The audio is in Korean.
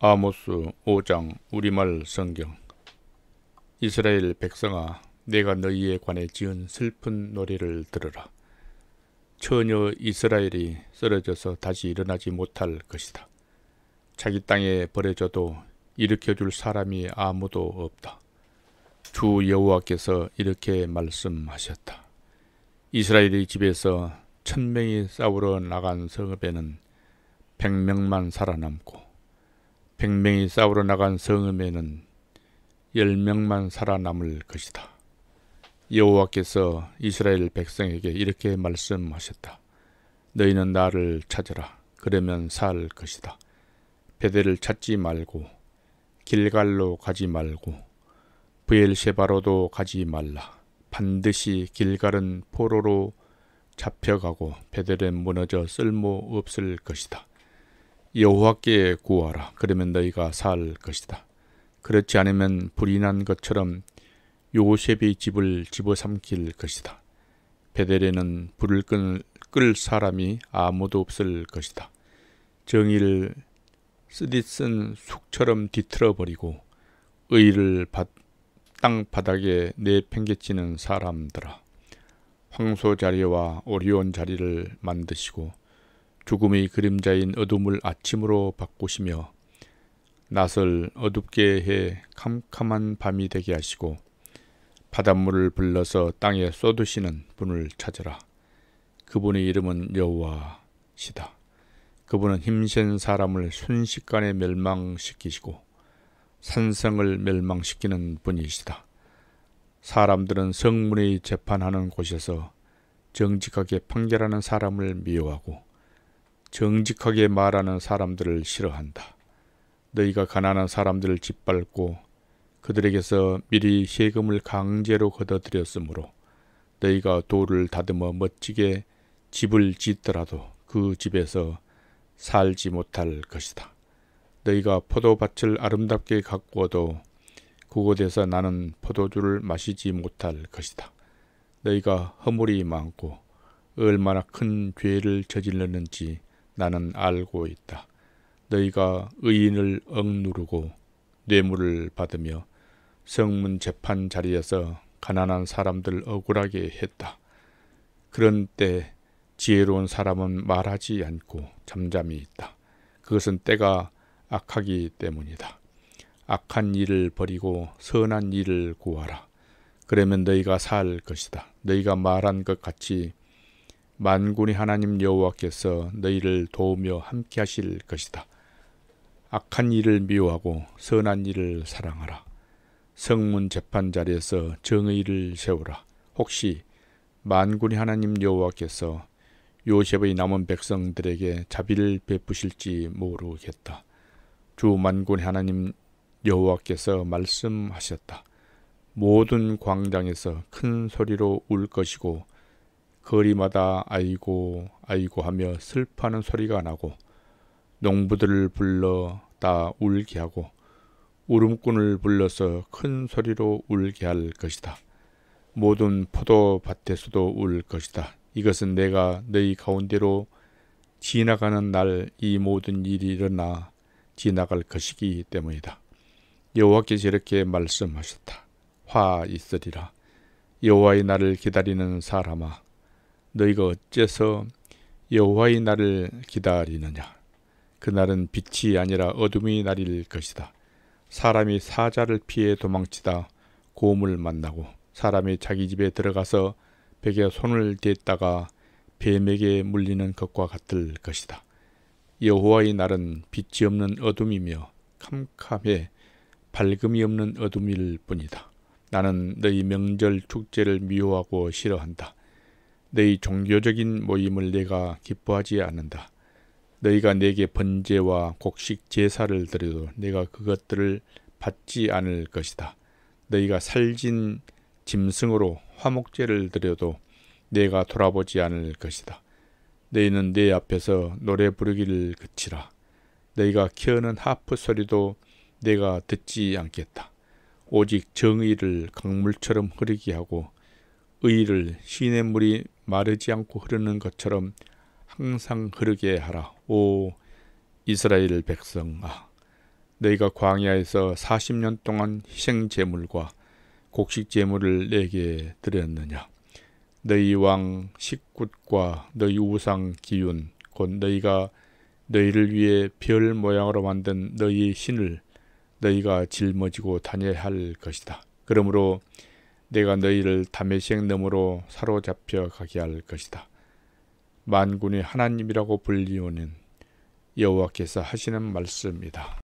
아모스 5장 우리말 성경. 이스라엘 백성아, 내가 너희에 관해 지은 슬픈 노래를 들으라. 처녀 이스라엘이 쓰러져서 다시 일어나지 못할 것이다. 자기 땅에 버려져도 일으켜줄 사람이 아무도 없다. 주 여호와께서 이렇게 말씀하셨다. 이스라엘의 집에서 1000명이 싸우러 나간 성읍에는 100명만 살아남고 100명이 싸우러 나간 성읍에는 10명만 살아남을 것이다. 여호와께서 이스라엘 백성에게 이렇게 말씀하셨다. 너희는 나를 찾으라. 그러면 살 것이다. 베델을 찾지 말고 길갈로 가지 말고 브엘셰바로도 가지 말라. 반드시 길갈은 포로로 잡혀가고 베델은 무너져 쓸모없을 것이다. 여호와께 구하라. 그러면 너희가 살 것이다. 그렇지 않으면 불이 난 것처럼 요셉의 집을 집어삼킬 것이다. 베델에는 불을 끌 사람이 아무도 없을 것이다. 정의를 쓰디쓴 쑥처럼 뒤틀어버리고 의를 땅바닥에 내팽개치는 사람들아, 황소 자리와 오리온 자리를 만드시고 죽음의 그림자인 어둠을 아침으로 바꾸시며 낯을 어둡게 해 캄캄한 밤이 되게 하시고 바닷물을 불러서 땅에 쏟으시는 분을 찾으라. 그분의 이름은 여호와시다. 그분은 힘센 사람을 순식간에 멸망시키시고 산성을 멸망시키는 분이시다. 사람들은 성문의 재판하는 곳에서 정직하게 판결하는 사람을 미워하고 정직하게 말하는 사람들을 싫어한다. 너희가 가난한 사람들을 짓밟고 그들에게서 미리 세금을 강제로 걷어들였으므로 너희가 돌을 다듬어 멋지게 집을 짓더라도 그 집에서 살지 못할 것이다. 너희가 포도밭을 아름답게 가꾸어도 그곳에서 나는 포도주를 마시지 못할 것이다. 너희가 허물이 많고 얼마나 큰 죄를 저질렀는지 나는 알고 있다. 너희가 의인을 억누르고 뇌물을 받으며 성문 재판 자리에서 가난한 사람들 억울하게 했다. 그런 때 지혜로운 사람은 말하지 않고 잠잠히 있다. 그것은 때가 악하기 때문이다. 악한 일을 버리고 선한 일을 구하라. 그러면 너희가 살 것이다. 너희가 말한 것 같이 만군의 하나님 여호와께서 너희를 도우며 함께 하실 것이다. 악한 일을 미워하고 선한 일을 사랑하라. 성문 재판 자리에서 정의를 세우라. 혹시 만군의 하나님 여호와께서 요셉의 남은 백성들에게 자비를 베푸실지 모르겠다. 주 만군의 하나님 여호와께서 말씀하셨다. 모든 광장에서 큰 소리로 울 것이고 거리마다 아이고 아이고 하며 슬퍼하는 소리가 나고 농부들을 불러 다 울게 하고 울음꾼을 불러서 큰 소리로 울게 할 것이다. 모든 포도밭에서도 울 것이다. 이것은 내가 너희 가운데로 지나가는 날 이 모든 일이 일어나 지나갈 것이기 때문이다. 여호와께서 이렇게 말씀하셨다. 화 있으리라. 여호와의 날을 기다리는 사람아, 너희가 어째서 여호와의 날을 기다리느냐. 그날은 빛이 아니라 어둠의 날일 것이다. 사람이 사자를 피해 도망치다 곰을 만나고 사람이 자기 집에 들어가서 벽에 손을 댔다가 뱀에게 물리는 것과 같을 것이다. 여호와의 날은 빛이 없는 어둠이며 캄캄해 밝음이 없는 어둠일 뿐이다. 나는 너희 명절 축제를 미워하고 싫어한다. 너희 종교적인 모임을 내가 기뻐하지 않는다. 너희가 내게 번제와 곡식 제사를 드려도 내가 그것들을 받지 않을 것이다. 너희가 살진 짐승으로 화목제를 드려도 내가 돌아보지 않을 것이다. 너희는 내 앞에서 노래 부르기를 그치라. 너희가 키우는 하프 소리도 내가 듣지 않겠다. 오직 정의를 강물처럼 흐르게 하고 의를 시냇물이 마르지 않고 흐르는 것처럼 항상 흐르게 하라. 오 이스라엘 백성아, 너희가 광야에서 40년 동안 희생 제물과 곡식 제물을 내게 드렸느냐? 너희 왕 식굿과 너희 우상 기욤 곧 너희가 너희를 위해 별 모양으로 만든 너희의 신을 너희가 짊어지고 다녀야 할 것이다. 그러므로 내가 너희를 다메섹 너머로 사로잡혀 가게 할 것이다. 만군의 하나님이라고 불리우는 여호와께서 하시는 말씀이다.